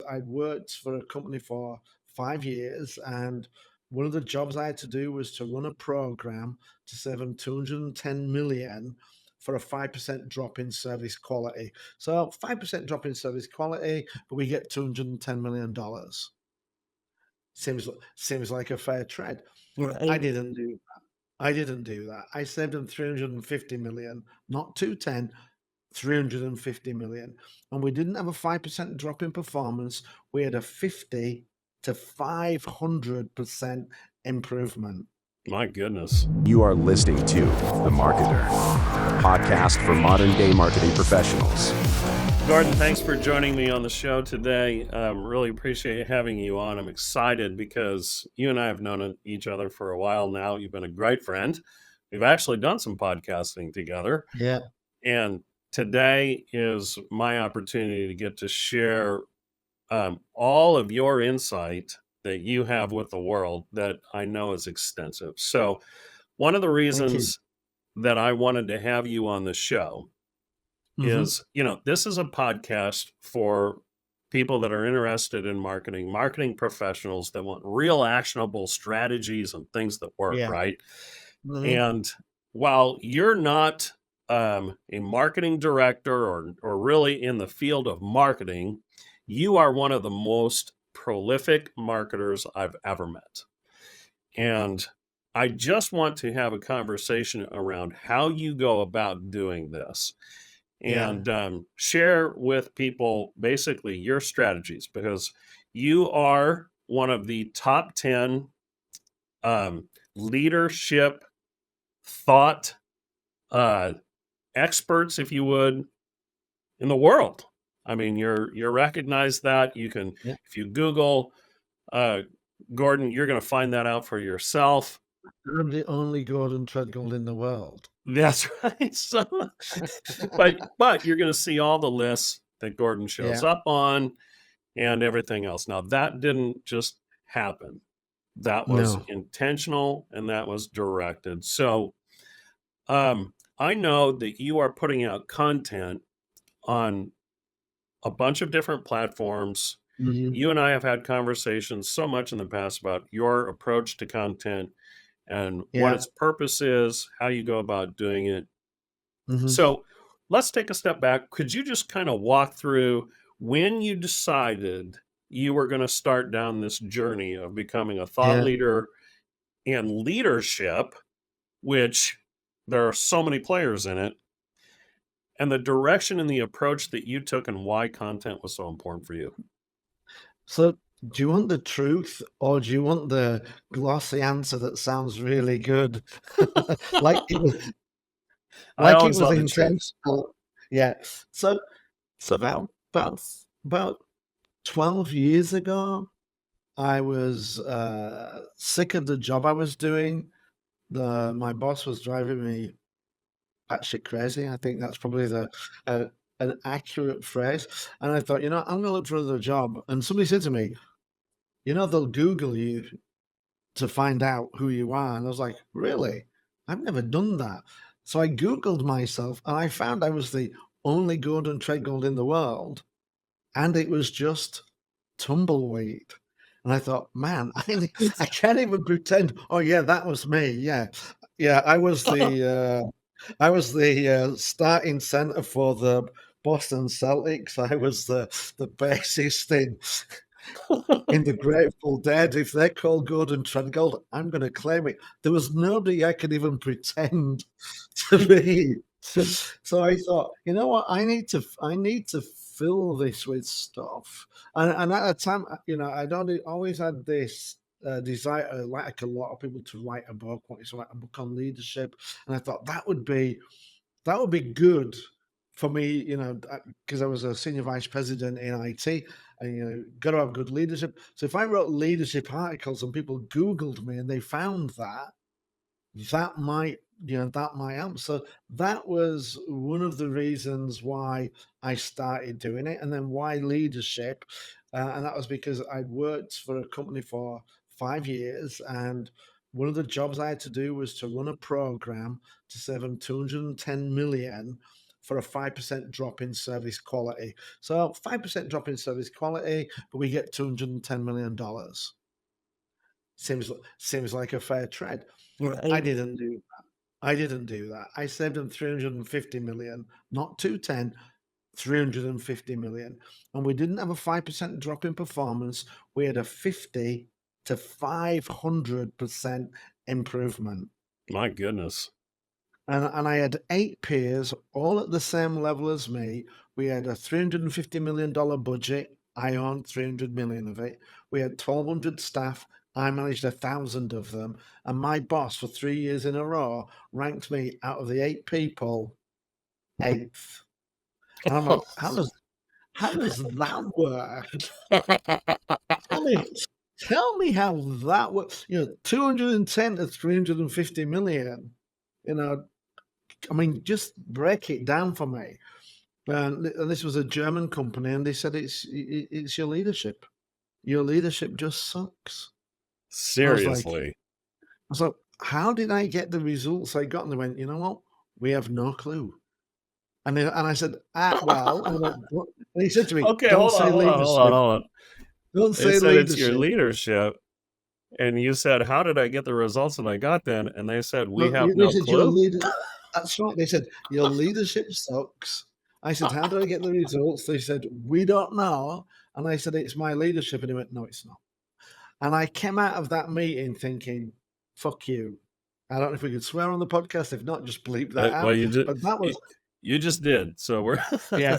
I'd worked for a company for 5 years, and one of the jobs I had to do was to run a program to save them 210 million for a 5% drop in service quality. So 5% drop in service quality, but we get $210 million. Seems like a fair trade. I Right. didn't do I didn't do that. I saved them 350 million, not 210, 350 million. And we didn't have a 5% drop in performance. We had a 50 to 500% improvement. My goodness. You are listening to The Marketer, a podcast for modern day marketing professionals. Gordon, thanks for joining me on the show today. Really appreciate having you on. I'm excited because you and I have known each other for a while now. You've been a great friend. We've actually done some podcasting together. Yeah. And today is my opportunity to get to share all of your insight that you have with the world that I know is extensive. So, one of the Thank you. reasons that I wanted to have you on the show Hmm. is, this is a podcast for people that are interested in marketing professionals that want real actionable strategies and things that work, Yeah. right? Hmm. And while you're not a marketing director or really in the field of marketing, you are one of the most prolific marketers I've ever met. And I just want to have a conversation around how you go about doing this Yeah. and share with people basically your strategies because you are one of the top 10 leadership thought uh, experts, if you would, in the world. I mean, you're recognized that you can, Yeah. if you Google uh, Gordon, you're going to find that out for yourself. I'm the only Gordon Tredgold in the world. That's right. So, but you're going to see all the lists that Gordon shows Yeah. up on and everything else. Now that didn't just happen. That was No. intentional and that was directed. So I know that you are putting out content on a bunch of different platforms. Hmm. You and I have had conversations so much in the past about your approach to content and what Yeah. its purpose is, how you go about doing it. Hmm. So let's take a step back. Could you just kind of walk through when you decided you were going to start down this journey of becoming a thought Yeah. leader and leadership, which there are so many players in it, and the direction and the approach that you took and why content was so important for you? So, do you want the truth or do you want the glossy answer that sounds really good? Like it was I like it always was love the truth. intentional. Yeah. So so about 12 years ago, I was sick of the job I was doing. My boss was driving me batshit crazy. I think that's probably uh, an accurate phrase. And I thought, I'm gonna look for another job. And somebody said to me, they'll Google you to find out who you are. And I was like, really? I've never done that. So I Googled myself and I found I was the only Gordon Tredgold in the world. And it was just tumbleweed. And I thought, man, I can't even pretend. Oh yeah, that was me. Yeah. Yeah. I was the starting center for the Boston Celtics. I was the bassist in the Grateful Dead. If they're called Gordon Tredgold, I'm going to claim it. There was nobody I could even pretend to be. So I thought, you know what? I need to fill this with stuff. And at the time, I'd always had this desire, like a lot of people, to write a book. Wanted to write a book on leadership, and I thought that would be good for me, because I was a senior vice president in IT, and got to have good leadership. So if I wrote leadership articles and people Googled me and they found that might help. So that was one of the reasons why I started doing it, and then why leadership, and that was because I'd worked for a company for 5 years, and one of the jobs I had to do was to run a program to save them 210 million for a 5% drop in service quality. So 5% drop in service quality, but we get $210 million. Seems like a fair trade. I Right. didn't do I didn't do that. I saved them 350 million, not 210, 350 million. And we didn't have a 5% drop in performance. We had a 50 to 500% improvement. My goodness. And I had 8 peers, all at the same level as me. We had a $350 million budget. I owned 300 million of it. We had 1,200 staff. I managed 1,000 of them. And my boss, for 3 years in a row, ranked me out of the 8 people 8th. And I'm like, how does that work? Tell me how that works. 210 to 350 million. I mean, just break it down for me. And this was a German company, and they said it's your leadership. Your leadership just sucks. Seriously. I was like, how did I get the results I got? And they went, you know what? We have no clue. And I said, well, and he said to me, Okay, don't hold say on, hold on, leadership. hold on, hold on. Don't They say said it's your leadership. leadership, and you said, "How did I get the results that I got then?" And they said, "We No, have they no said your clue." leader. That's right. They said your leadership sucks. I said, how do I get the results? They said, we don't know. And I said, it's my leadership. And he went, no, it's not. And I came out of that meeting thinking, fuck you. I don't know if we could swear on the podcast. If not, just bleep that Well, out. you just But that was you just did. So we're yeah.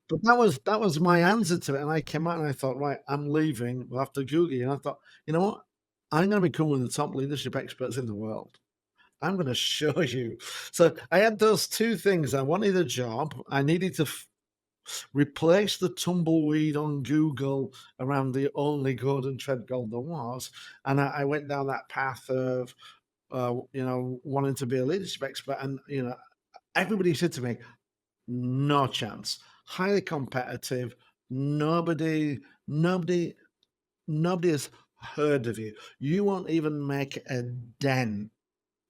But that was my answer to it. And I came out and I thought, right, I'm leaving. We'll have to Google you. And I thought, you know what? I'm going to become one of the top leadership experts in the world. I'm going to show you. So I had those two things. I wanted a job. I needed to replace the tumbleweed on Google around the only Gordon Tredgold there was. And I went down that path of, wanting to be a leadership expert. And, everybody said to me, no chance. Highly competitive. Nobody has heard of you. You won't even make a dent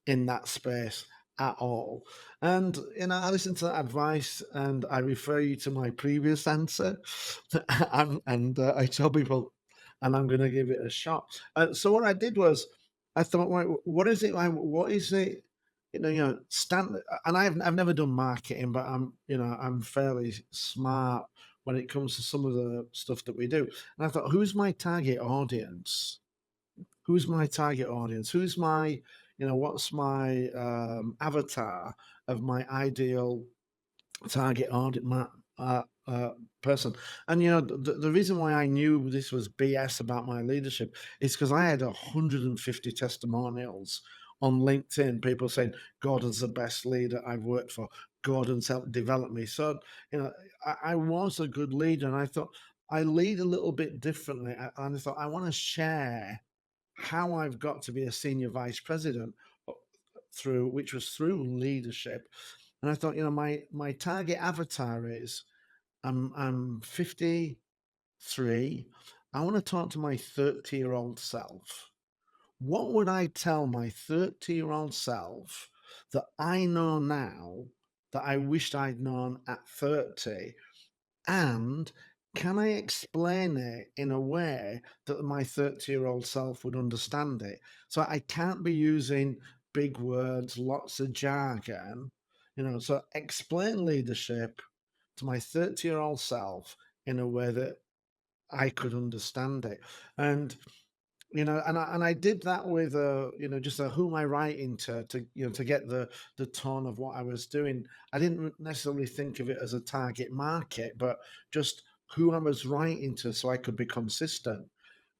in that space at all. And I listen to that advice and I refer you to my previous answer, and I tell people, and I'm going to give it a shot. So what I did was, I thought, right, what is it? What is it? Stand. And I've never done marketing, but I'm fairly smart when it comes to some of the stuff that we do. And I thought, who's my target audience? Who's my target audience? Who's my, what's my avatar of my ideal target audience person? And the reason why I knew this was BS about my leadership is because I had 150 testimonials on LinkedIn, people saying Gordon's the best leader I've worked for. Gordon's helped develop me. So I was a good leader, and I thought I lead a little bit differently. And I thought I want to share how I've got to be a senior vice president which was through leadership. And I thought, my target avatar is I'm 53. I want to talk to my 30-year-old self. What would I tell my 30-year-old self that I know now that I wished I'd known at 30? And can I explain it in a way that my 30-year-old self would understand it? So I can't be using big words, lots of jargon, so explain leadership to my 30-year-old self in a way that I could understand it. And I did that with just who am I writing to get the tone of what I was doing. I didn't necessarily think of it as a target market, but just who I was writing to so I could be consistent.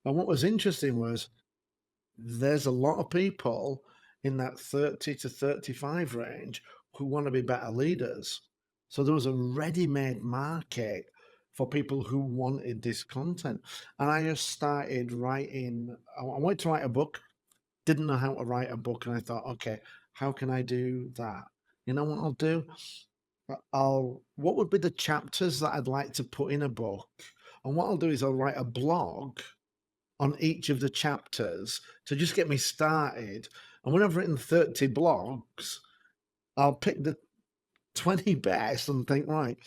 And what was interesting was there's a lot of people in that 30 to 35 range who want to be better leaders. So there was a ready-made market for people who wanted this content. And I just started writing. I wanted to write a book, didn't know how to write a book. And I thought, okay, how can I do that? You know what I'll do? What would be the chapters that I'd like to put in a book? And what I'll do is I'll write a blog on each of the chapters to just get me started. And when I've written 30 blogs, I'll pick the 20 best and think, right,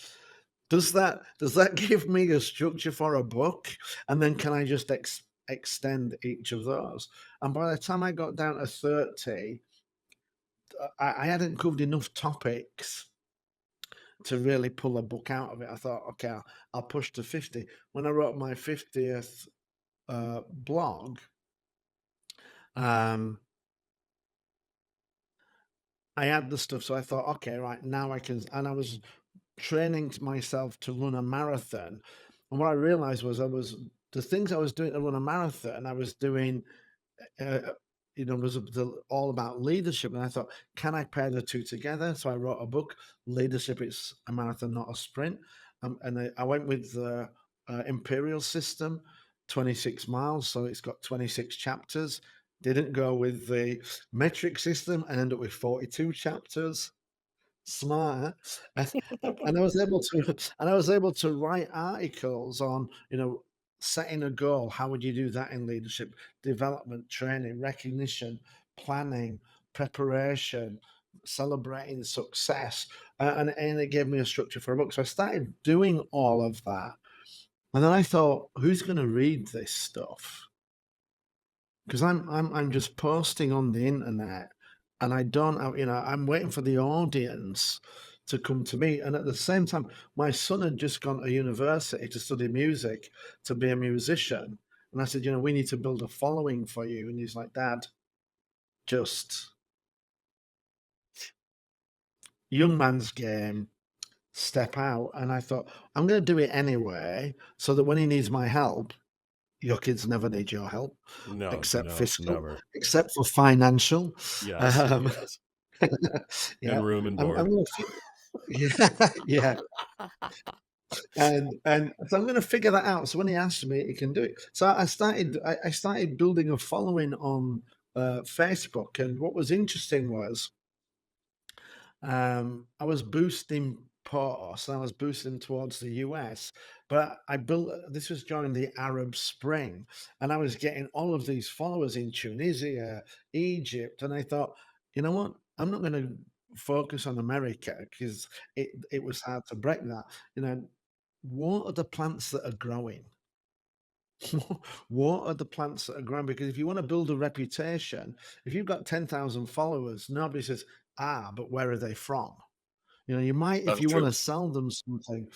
does that give me a structure for a book? And then can I just extend each of those? And by the time I got down to 30, I hadn't covered enough topics to really pull a book out of it. I thought, okay, I'll push to 50. When I wrote my 50th blog, um, I had the stuff. So I thought, okay, right, now I can. And I was training myself to run a marathon. And what I realized was the things I was doing to run a marathon, I was doing uh, was all about leadership. And I thought, can I pair the two together? So I wrote a book, Leadership, It's a Marathon, Not a Sprint. And I went with the Imperial system, 26 miles. So it's got 26 chapters. Didn't go with the metric system and ended up with 42 chapters. Smart. And I was able to write articles on, setting a goal. How would you do that in leadership? Development, training, recognition, planning, preparation, celebrating success. And it gave me a structure for a book. So I started doing all of that. And then I thought, who's going to read this stuff? Because I'm just posting on the internet, and I don't have, I'm waiting for the audience to come to me. And at the same time, my son had just gone to university to study music, to be a musician. And I said, we need to build a following for you. And he's like, Dad, just young man's game, step out. And I thought, I'm going to do it anyway, so that when he needs my help, your kids never need your help, No, except no, fiscal, never. except for financial. Yes, Um, yes. yeah, And room and I'm board. yeah, yeah, and so I'm going to figure that out. So when he asks me, he can do it. So I started building a following on Facebook, and what was interesting was I was boosting posts, and I was boosting towards the US, but I built this was during the Arab Spring, and I was getting all of these followers in Tunisia, Egypt, and I thought, you know what? I'm not going to focus on America because it was hard to break that. What are the plants that are growing? What are the plants that are growing? Because if you want to build a reputation, if you've got 10,000 followers, nobody says, but where are they from? You might, if That's you want true. to sell them something.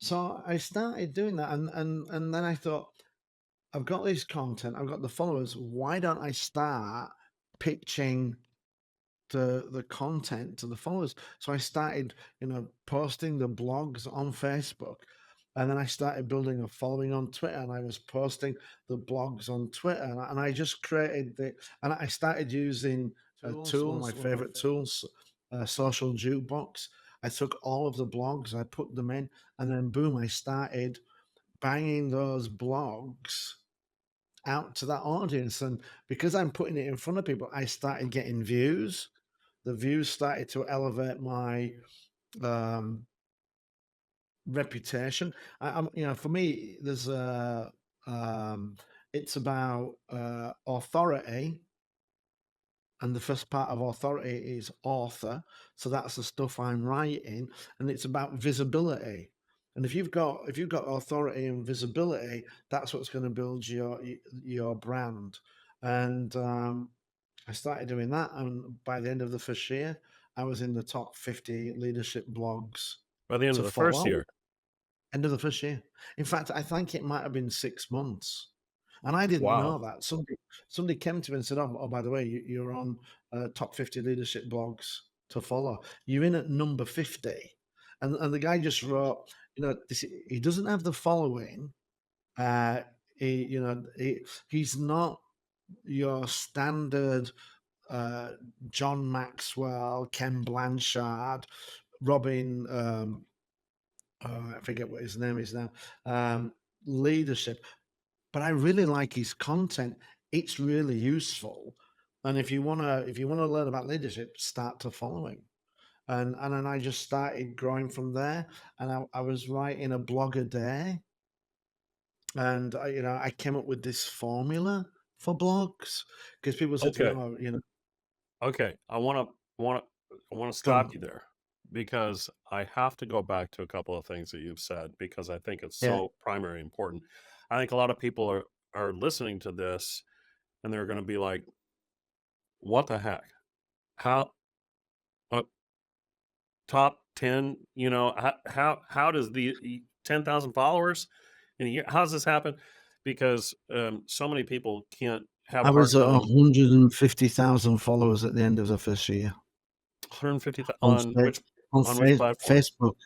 So I started doing that, and then I thought, I've got this content, I've got the followers. Why don't I start pitching the content to the followers? So I started, posting the blogs on Facebook, and then I started building a following on Twitter, and I was posting the blogs on Twitter, and I just created and I started using a tool, one of my favorite tools, Social Jukebox. I took all of the blogs, I put them in, and then boom, I started banging those blogs out to that audience. And because I'm putting it in front of people, I started getting views. The views started to elevate my um, reputation. For me, there's it's about authority, and the first part of authority is author. So that's the stuff I'm writing, and it's about visibility. And if you've got authority and visibility, that's what's going to build your brand. And I started doing that, and by the end of the first year, I was in the top 50 leadership blogs By the end of to the first follow. year. End of the first year. In fact, I think it might have been 6 months, and I didn't know Wow. that. Somebody came to me and said, "Oh, by the way, you're on top 50 leadership blogs to follow. You're in at number 50." And the guy just wrote, he doesn't have the following. He's not your standard John Maxwell, Ken Blanchard, Robin. I forget what his name is now. Leadership, but I really like his content. It's really useful, and if you wanna learn about leadership, start to follow him. And then I just started growing from there, and I was writing a blog a day, and I came up with this formula for blogs because people said to me, Okay. "Oh, Okay. I want to go stop on." you there. because I have to go back to a couple of things that you've said because I think it's Yeah. so primary important. I think a lot of people are listening to this and they're going to be like, "What the heck? How uh, top 10, how does the 10,000 followers in a year, how does this happen?" Because so many people can't have I a hard was at time. 150,000 followers at the end of the first year 150 on on Fa- on which platform? Facebook.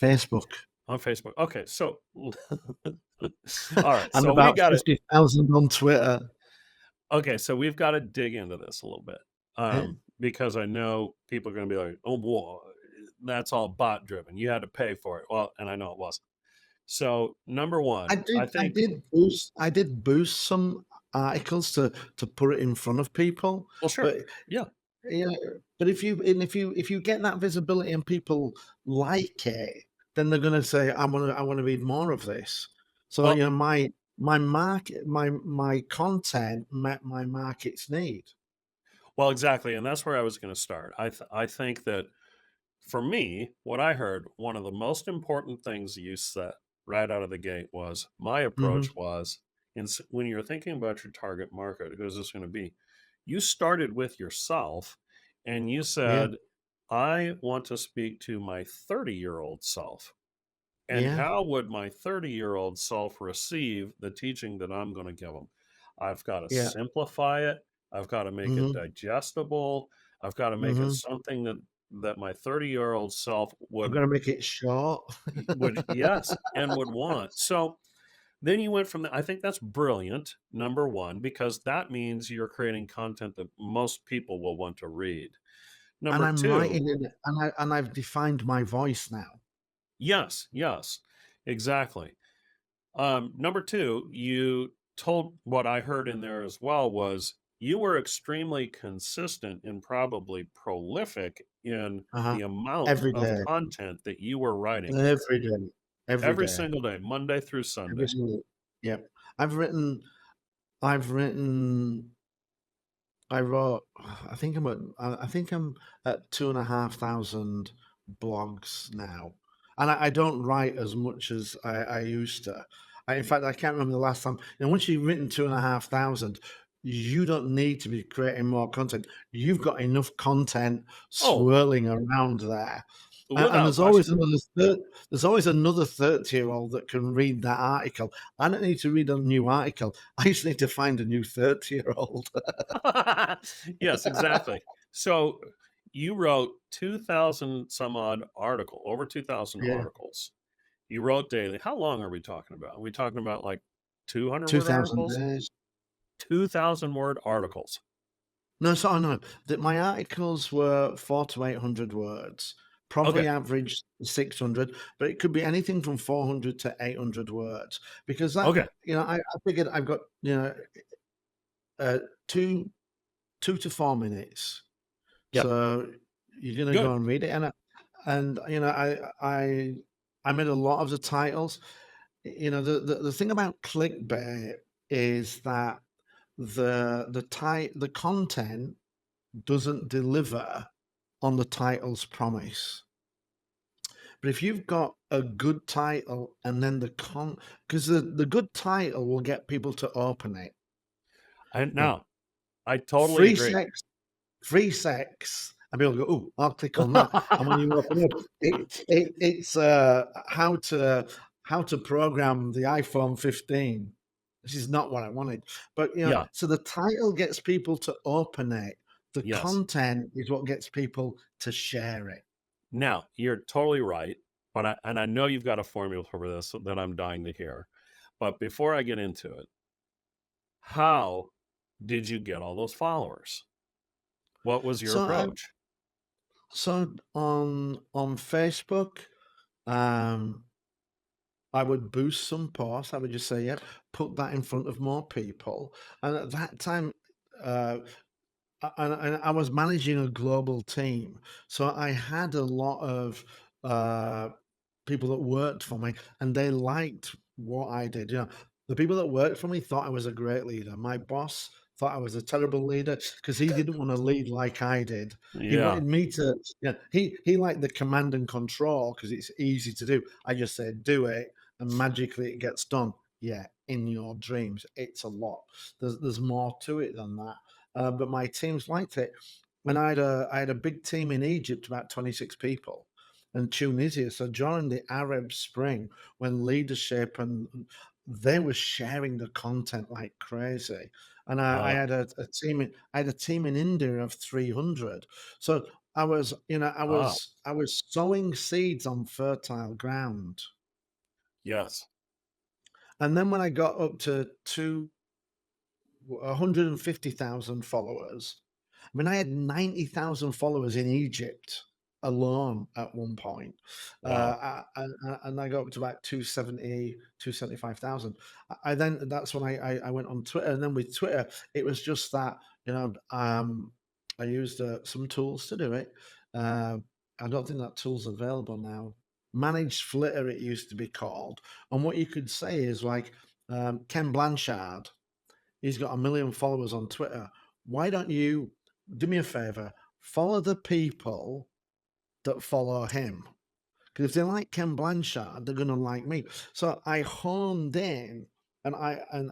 Facebook. On Facebook. Okay, so all right, And so we about got to 50,000 on Twitter. okay, so we've got to dig into this a little bit, Yeah. because I know people are going to be like, "Oh, boy, that's all bot driven. You had to pay for it." Well, and I know it wasn't. So number I one, I did I think. did boost I did boost some articles to put it in front of people, Well, sure, but yeah. yeah, but if you get that visibility and people like it, then they're gonna say, I wanna read more of this. So, Well, my content met my market's need. well, exactly, and that's where I was going to start. I think that for me, what I heard, one of the most important things you said right out of the gate was my Mhm. approach was, when you're thinking about your target market, who's this going to be? You started with yourself and you Yeah, said, I want to speak to my 30-year-old self. And yeah, how would my 30-year-old self receive the teaching that I'm going to give them? I've got to yeah. simplify it. I've got to make it Mhm, digestible. I've got to make it mhm. something that my 30-year-old self I'm would gonna make it short. yes, and would want. So then you went from I think that's brilliant, number one, because that means you're creating content that most people will want to read. And Number I'm two, writing it, and I've defined my voice now. yes, yes, exactly. Number two, you told what I heard in there as well was you were extremely consistent and probably prolific in Uh-huh. the amount Every of day, content that you were writing every day, every every day, single day, Monday through every Sunday. single. Yep. I've written I've written I wrote I think I'm at 2,500 blogs now. And I don't write as much as I used to. In fact, I can't remember the last time. And once you've written 2,500, you don't need to be creating more content. You've got enough content Oh, swirling around there. And without question. there's always another 30-year-old that can read that article. I don't need to read a new article. I just need to find a new 30-year-old. Yes, exactly. So you wrote 2,000 some odd over 2,000 Yeah, articles. You wrote daily. How long are we talking about? Are we talking about like 200 word 2,000 articles? days. 2,000 word articles. No, so no, that my articles were 400 to 800 words, Okay. probably averaged 600, but it could be anything from 400 to 800 words because Okay. I figured I've got, uh, 2, 2 to 4 minutes. Yep. So you're gonna Good. go and read it, and I made a lot of the titles. The thing about clickbait is that the content doesn't deliver on the title's promise. But if you've got a good title and then because the good title will get people to open it. And You know, now I totally free agree. sex, free sex, and people go, "Oh, I'll click on that." And when you open it, it's how to program the iPhone 15. This is not what I wanted, but Yeah. so the title gets people to open it. The Yes. content is what gets people to share it. Now you're totally right. But I know you've got a formula for this that I'm dying to hear. But before I get into it, how did you get all those followers? What was your So I approach? so on Facebook, um, I would boost some posts. I would just say, "Yep, put that in front of more people." And at that time, uh, and I was managing a global team, so I had a lot of uh, people that worked for me, and they liked what I did. The people that worked for me thought I was a great leader. My boss thought I was a terrible leader because he didn't want to lead like I did. He Yeah. wanted me to, he liked the command and control because it's easy to do. I just said, do it, and magically it gets done. Yeah, in your dreams, it's a lot. There's more to it than that. But my teams liked it. And I had a big team in Egypt, about 26 people, and Tunisia. So during the Arab Spring, when leadership and they were sharing the content like crazy, and I Uh, had a team in India of 300. So I was, wow. I was sowing seeds on fertile ground, Yes. and then when I got up to 150,000 followers. I mean, I had 90,000 followers in Egypt alone at one point. Wow. And I got up to about 270, 275,000. That's when I went on Twitter. And then with Twitter, it was just that, I used some tools to do it. Uh, I don't think that tool's available now. Managed Flitter, it used to be called. And what you could say is like, Ken Blanchard, he's got 1 million followers on Twitter. Why don't you do me a favor? Follow the people that follow him. Because if they like Ken Blanchard, they're going to like me. So I honed in and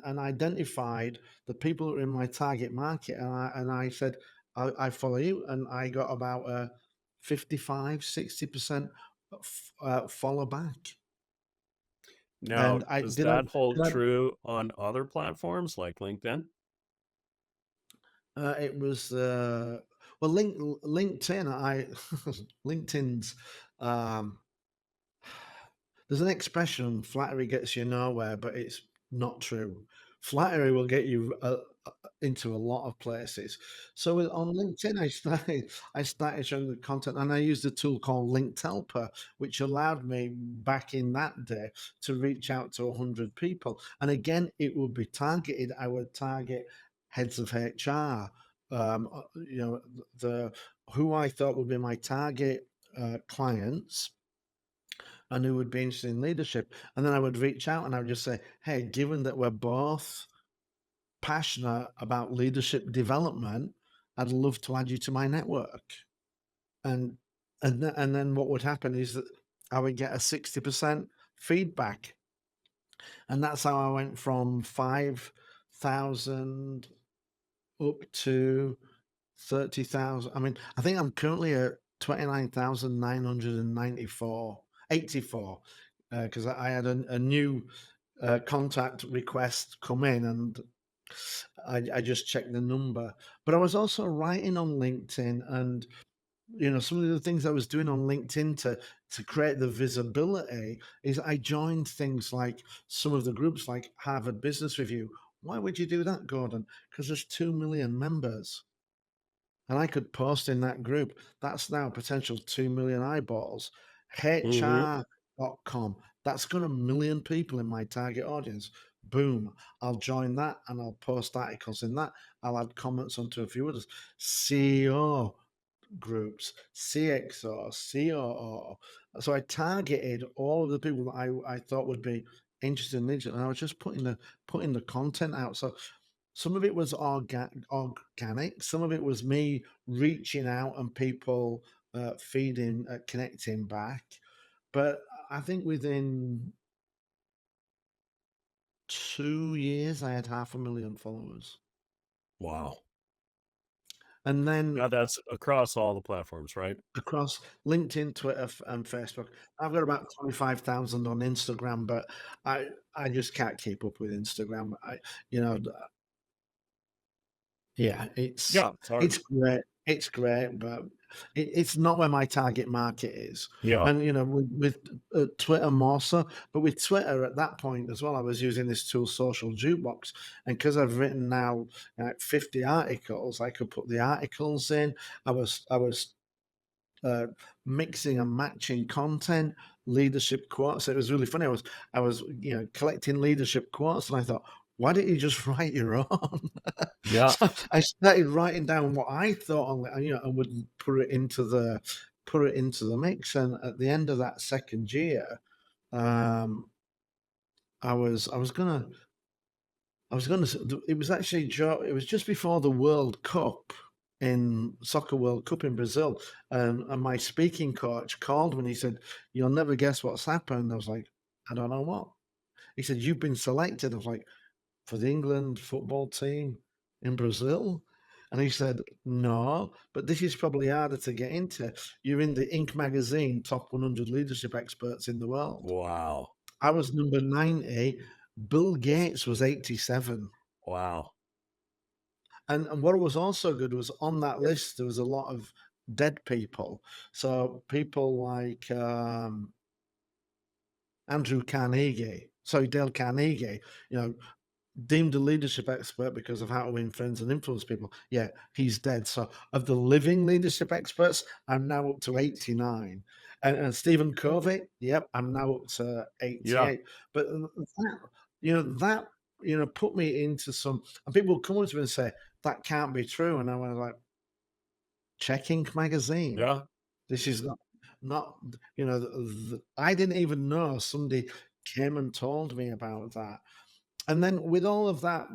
and identified the people that were in my target market, and I said, I follow you, and I got about 55, 60% follow back. Now, And I does did I, that hold did true on other platforms like LinkedIn? It was well, LinkedIn. LinkedIn's. Um, there's an expression: "Flattery gets you nowhere," but it's not true. Flattery will get you into a lot of places. So on LinkedIn, I started showing the content, and I used a tool called Linked Helper, which allowed me back in that day to reach out to 100 people. And again, it would be targeted. I would target heads of HR, the who I thought would be my target clients and who would be interested in leadership. And then I would reach out and I would just say, hey, given that we're both passionate about leadership development, I'd love to add you to my network. And and then what would happen is that I would get a 60% feedback. And that's how I went from 5,000 up to 30,000. I mean, I think I'm currently at 29,994, 84, because I had a new contact request come in, and I just checked the number. But I was also writing on LinkedIn, and some of the things I was doing on LinkedIn to create the visibility is I joined things like some of the groups like Harvard Business Review. Why would you do that, Gordon? Because there's 2 million members. And I could post in that group. That's now potential 2 million eyeballs. Hmm. HR.com. That's got 1 million people in my target audience. Boom. I'll join that and I'll post articles in that. I'll add comments onto a few others. CEO groups, CXO, COO. So I targeted all of the people that I thought would be interested in leadership. And I was just putting the content out. So some of it was organic, some of it was me reaching out and people feeding, connecting back. But I think within 2 years, I had 500,000 followers. Wow. And then Now that's across all the platforms, right? across LinkedIn, Twitter, and Facebook, I've got about 25,000 on Instagram, but I just can't keep up with Instagram. You know, Yeah, Yeah, it's hard. it's great. It's great, but it's not where my target market is. Yeah. And with Twitter more so, but with Twitter at that point as well, I was using this tool, Social Jukebox, and because I've written now like 50 articles, I could put the articles in. I was uh, mixing and matching content, leadership quotes. It was really funny. I was collecting leadership quotes, and I thought, why don't you just write your own? Yeah. So I started writing down what I thought on, and would put it into the mix. And at the end of that second year, um, I was gonna I was going to. It was actually it was just before the World Cup in Soccer World Cup in Brazil, and my speaking coach called me and he said, "You'll never guess what's happened." I was like, "I don't know what." He said, "You've been selected." I was like, "For the England football team in Brazil?" And he said, "No, but this is probably harder to get into. You're in the Inc. magazine top 100 leadership experts in the world." Wow. I was number 90. Bill Gates was 87. Wow. And what was also good was on that list, there was a lot of dead people. So people like Andrew Carnegie, sorry, Dale Carnegie, you know, deemed a leadership expert because of how to win friends and influence people. Yeah, he's dead. So of the living leadership experts, I'm now up to 89. And Stephen Covey, yep, I'm now up to Yeah. 88. But that, put me into some, and people would come up to me and say, that can't be true. And I was like, check Inc. magazine. Yeah. This is not I didn't even know somebody came and told me about that. And then with all of that,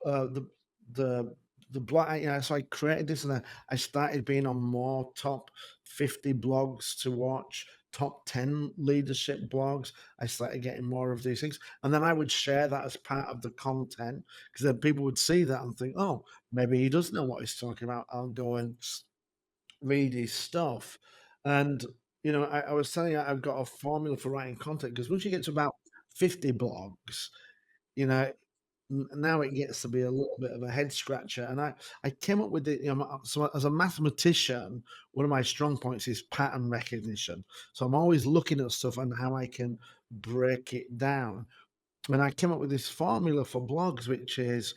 the blog, so I created this, and I started being on more top 50 blogs to watch, top 10 leadership blogs. I started getting more of these things, and then I would share that as part of the content, because then people would see that and think, oh, maybe he does know what he's talking about. I'll go and read his stuff. And I was telling you, I've got a formula for writing content, because once you get to about 50 blogs, you know, now it gets to be a little bit of a head scratcher. And I came up with it. So as a mathematician, one of my strong points is pattern recognition. So I'm always looking at stuff and how I can break it down. And I came up with this formula for blogs, which is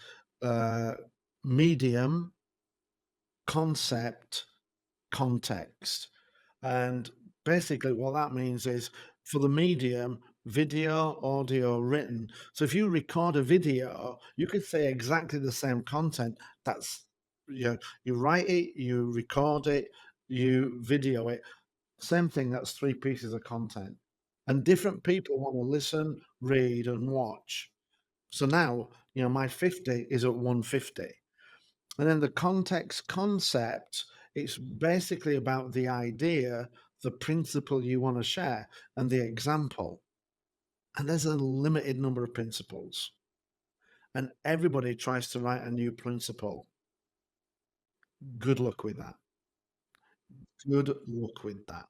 medium, concept, context. And basically what that means is, for the medium, video, audio, written. So if you record a video, you could say exactly the same content. That's, you write it, you record it, you video it. Same thing, that's 3 pieces of content. And different people want to listen, read, and watch. So now, my 50 is at 150. And then the context concept, it's basically about the idea, the principle you want to share, and the example. And there's a limited number of principles. And everybody tries to write a new principle. Good luck with that. Good luck with that.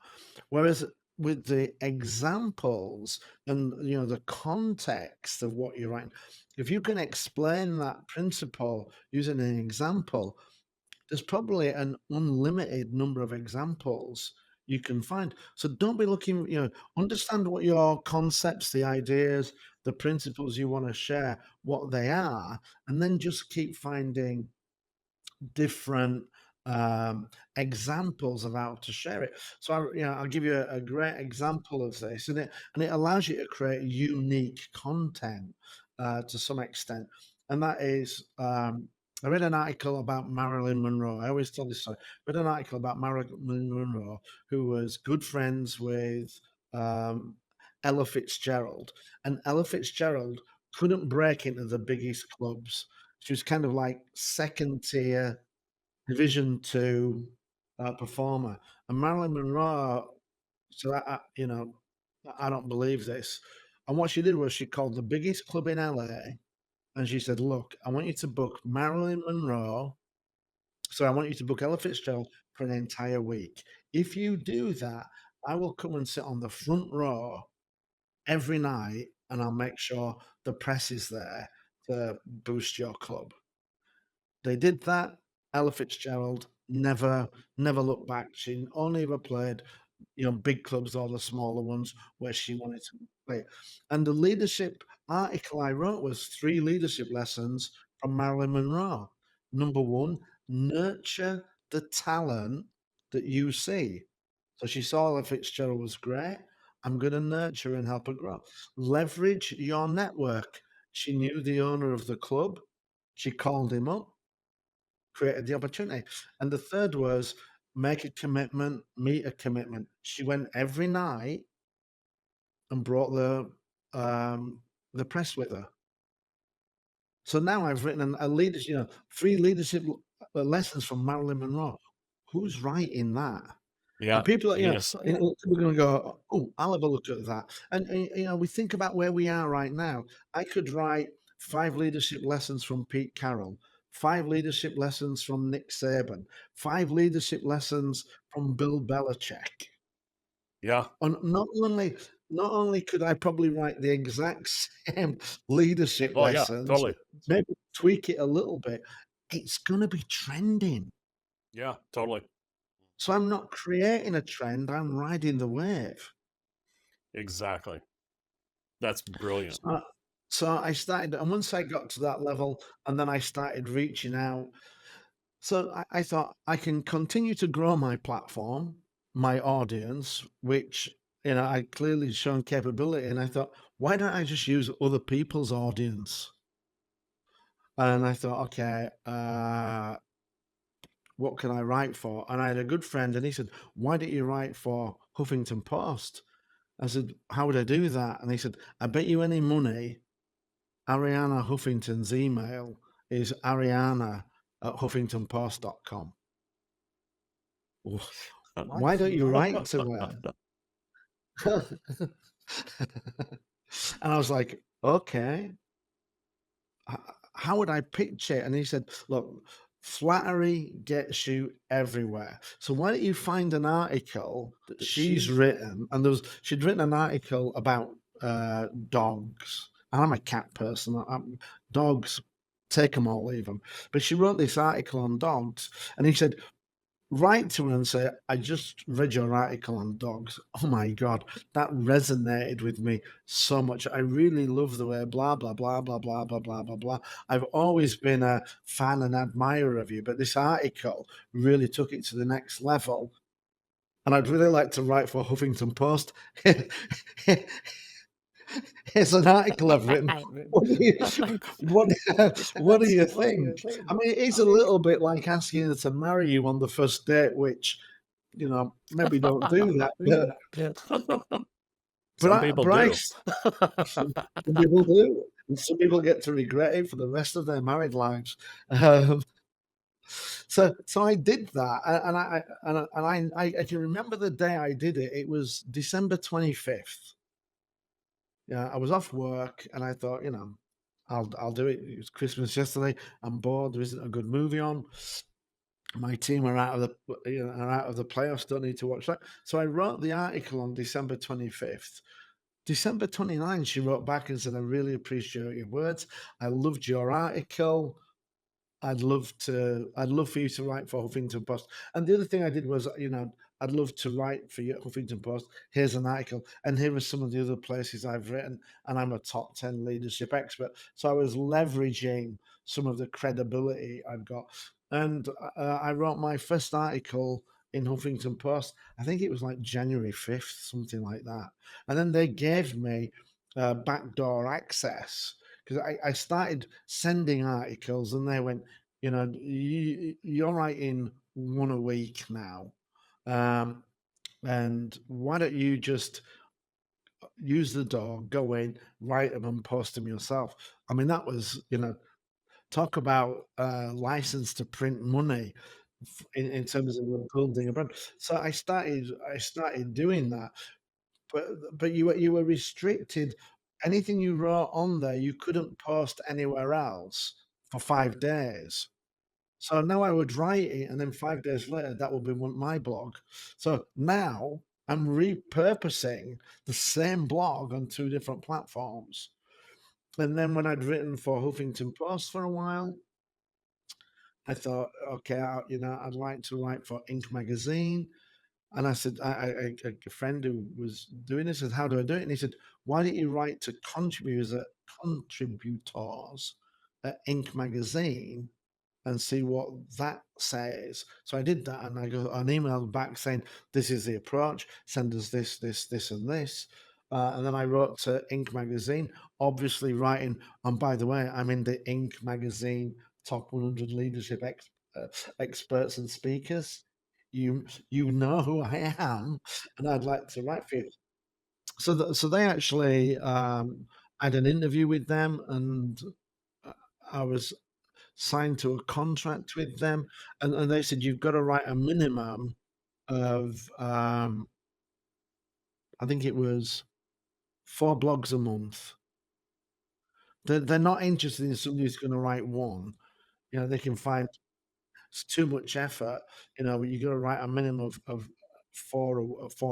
Whereas with the examples and the context of what you're writing, if you can explain that principle using an example, there's probably an unlimited number of examples you can find. So don't be looking, understand what your concepts, the ideas, the principles you want to share, what they are, and then just keep finding different examples of how to share it. So I'll give you a great example of this, and it allows you to create unique content to some extent, and that is. I read an article about Marilyn Monroe. I always tell this story. I read an article about Marilyn Monroe, who was good friends with um, Ella Fitzgerald, and Ella Fitzgerald couldn't break into the biggest clubs. She was kind of like second tier, Division Two performer. And Marilyn Monroe, so I don't believe this. And what she did was she called the biggest club in LA, and she said, "Look, I want you to book Marilyn Monroe. So I want you to book Ella Fitzgerald for an entire week. If you do that, I will come and sit on the front row every night, and I'll make sure the press is there to boost your club." They did that. Ella Fitzgerald never looked back. She only ever played, big clubs or the smaller ones where she wanted to play. And the leadership article I wrote was 3 leadership lessons from Marilyn Monroe. Number 1, nurture the talent that you see. So she saw Ella Fitzgerald was great. I'm going to nurture and help her grow. Leverage your network. She knew the owner of the club. She called him up, created the opportunity. And the third was make a commitment, meet a commitment. She went every night and brought the press with her. So now I've written a leadership, 3 leadership lessons from Marilyn Monroe. Who's writing that? Yeah. And people are, Yes. people are going to go, oh, I'll have a look at that. And, we think about where we are right now. I could write 5 leadership lessons from Pete Carroll, 5 leadership lessons from Nick Saban, 5 leadership lessons from Bill Belichick. Yeah. And not only could I probably write the exact same leadership Oh, yeah. lessons, Totally. maybe tweak it a little bit, it's going to be trending. Yeah. Totally. So I'm not creating a trend, I'm riding the wave. Exactly. That's brilliant. So I started, and once I got to that level, and then I started reaching out. So I thought I can continue to grow my platform, my audience, which I clearly shown capability. And I thought, why don't I just use other people's audience? And I thought, okay, what can I write for? And I had a good friend, and he said, why don't you write for Huffington Post? I said, how would I do that? And he said, I bet you any money Ariana Huffington's email is ariana@huffingtonpost.com. Why don't you write to her? And I was like, okay. How would I pitch it? And he said, look, flattery gets you everywhere. So why don't you find an article that she's written? And she'd written an article about dogs. And I'm a cat person. Dogs, take them or leave them. But she wrote this article on dogs. And he said, write to her and say, I just read your article on dogs. Oh my God, that resonated with me so much. I really love the way blah, blah, blah, blah, blah, blah, blah, blah, blah. I've always been a fan and admirer of you, but this article really took it to the next level. And I'd really like to write for Huffington Post. It's an article I've written. What do you think? I mean, it's a little bit like asking her to marry you on the first date, which, maybe don't do that. Some people do. Some people do. And some people get to regret it for the rest of their married lives. So I did that, and I can remember the day I did it. It was December 25th. Yeah, I was off work, and I thought, I'll do it. It was Christmas yesterday. I'm bored. There isn't a good movie on. My team are out of the playoffs. Don't need to watch that. So I wrote the article on December 25th. December 29th, she wrote back and said, I really appreciate your words. I loved your article. I'd love for you to write for Huffington Post. And the other thing I did was, I'd love to write for you, Huffington Post. Here's an article, and here are some of the other places I've written, and I'm a top 10 leadership expert. So I was leveraging some of the credibility I've got. And I wrote my first article in Huffington Post. I think it was like January 5th, something like that. And then they gave me backdoor access, because I started sending articles, and they went, you're writing one a week now. And why don't you just use the door, go in, write them and post them yourself? I mean, that was, talk about license to print money in terms of building a brand. So I started doing that. But you were restricted. Anything you wrote on there, you couldn't post anywhere else for 5 days. So now I would write it, and then 5 days later, that would be my blog. So now I'm repurposing the same blog on 2 different platforms. And then when I'd written for Huffington Post for a while, I thought, okay, I'd like to write for Inc. magazine. And I said, a friend who was doing this said, how do I do it? And he said, why don't you write to contributors at Inc. magazine and see what that says? So I did that, and I got an email back saying, this is the approach, send us this, and this. And then I wrote to Inc. magazine, obviously writing, and by the way, I'm in the Inc. magazine top 100 leadership experts and speakers. You know who I am, and I'd like to write for you. So they actually had an interview with them, and I was signed to a contract with them, and they said you've got to write a minimum of I think it was 4 blogs a month. They're not interested in somebody who's going to write one. You know, they can find it's too much effort. You know, you got to write a minimum of 4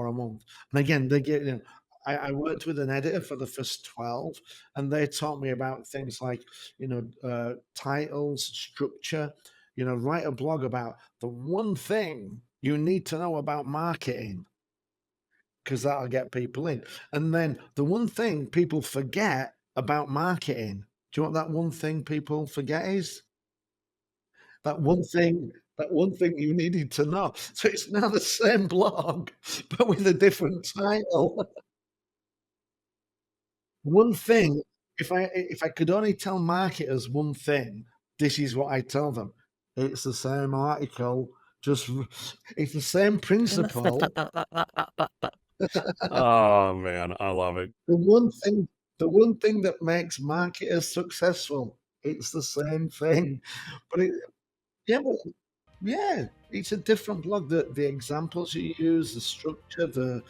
a month. And again, they get, you know, I worked with an editor for the first 12, and they taught me about things like, you know, titles, structure. You know, write a blog about the one thing you need to know about marketing, because that'll get people in. And then the one thing people forget about marketing. Do you know what that one thing people forget is? That one thing you needed to know. So it's now the same blog, but with a different title. One thing, if I could only tell marketers one thing, this is what I tell them. It's the same article, just it's the same principle. Oh man, I love it. The one thing that makes marketers successful, it's the same thing. But yeah, but yeah, it's a different blog. The examples you use, the structure, the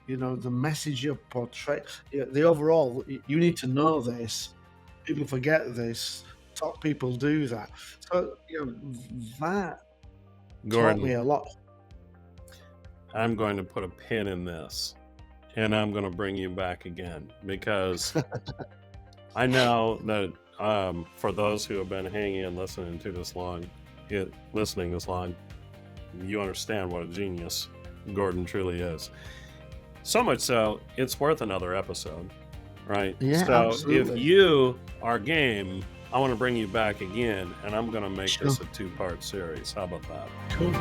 you know, the message you portray, the overall. You need to know this. People forget this. Top people do that. So you know that taught me a Gordon, lot. I'm going to put a pin in this, and I'm going to bring you back again, because I know that for those who have been hanging and listening this long, you understand what a genius Gordon truly is. So much so, it's worth another episode, right? Yeah, so absolutely. if you are game, I want to bring you back again, and I'm going to make Sure. this a 2-part series. How about that? Cool.